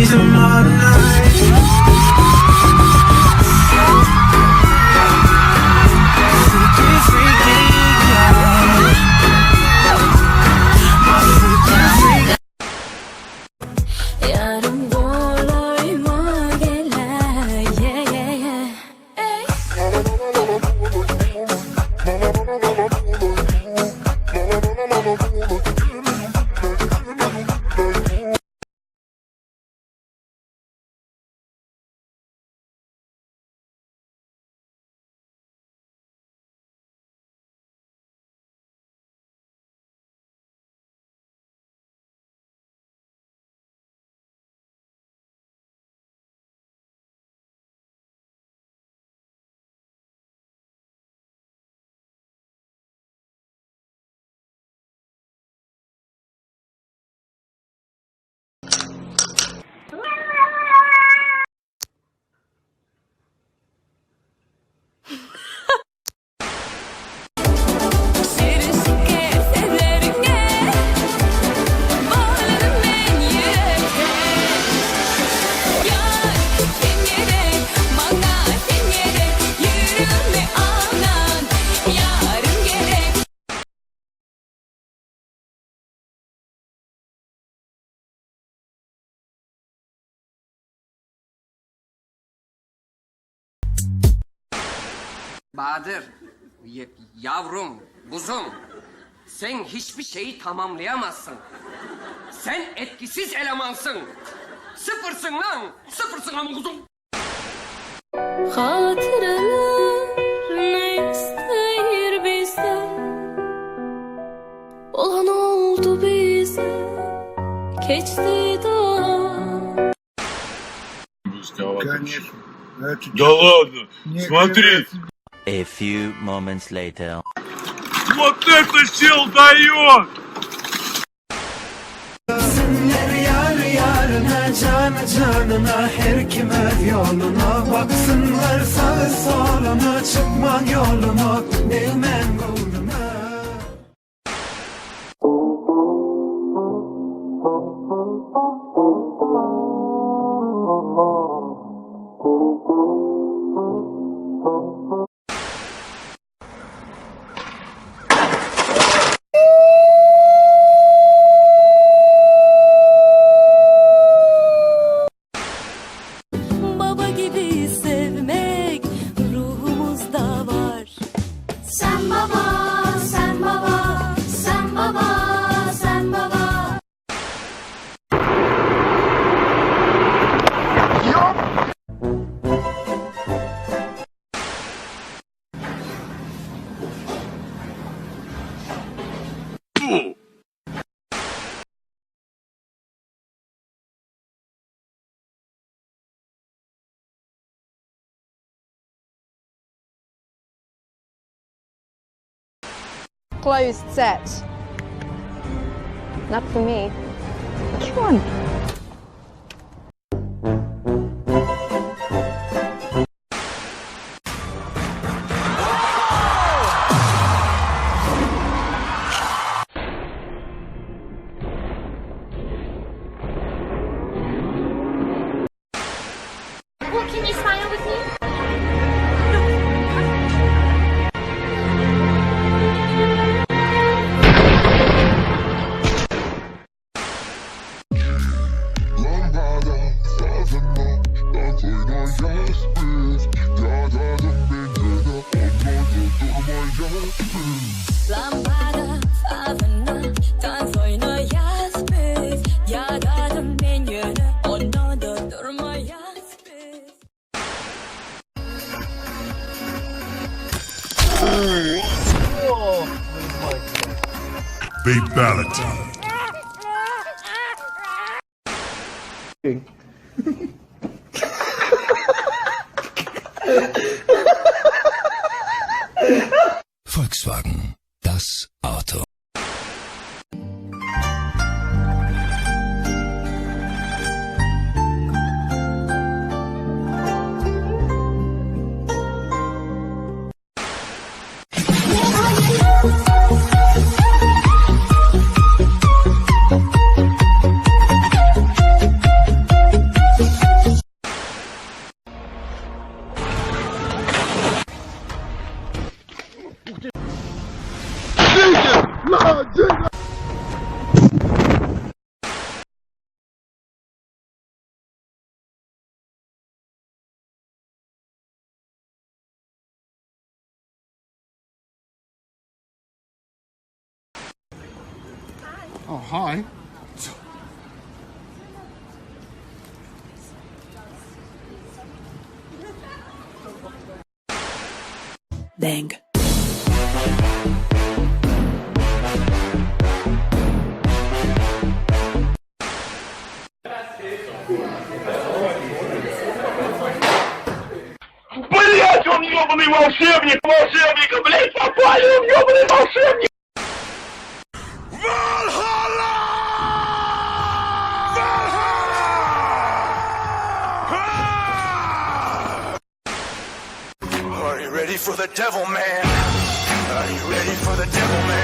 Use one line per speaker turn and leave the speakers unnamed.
need them all night. Freaky, freaky, yeah. My freaky, freaky.
Yarım dolayma gele, yeah, yeah, yeah. Ey.
Bahadır, yavrum, buzum, sen hiçbir şeyi tamamlayamazsın. Sen etkisiz elemansın. Sıfırsın lan, sıfırsın ama kuzum.
Hatıralar ne ister bizden? Olan oldu bize, geçti daha.
Конечно. Да ладно. Смотри.
A few moments later.
Вот это сил дает!
Senler yar yarına, canı canına, her kim öz yoluna. Baksınlar sağı soluna, çıkman yoluna, değmen uğruna.
Baba gibi sevmek ruhumuzda var. Sen baba, sen baba, sen baba, sen baba.
Closed set. Not for me. Which one?
Well, can you smile with me? Lambada favına dans oynayaz biz. Yağladım ben yine onu da durmayaz biz.
Fatality.
Volkswagen, das Auto.
Oh, hi.
Bang.
Блять, он ёбаный волшебник, волшебника, блять, попали, он ёбаный волшебник! Valhalla! Valhalla! Are you ready for the devil, man? Are you ready for the devil, man?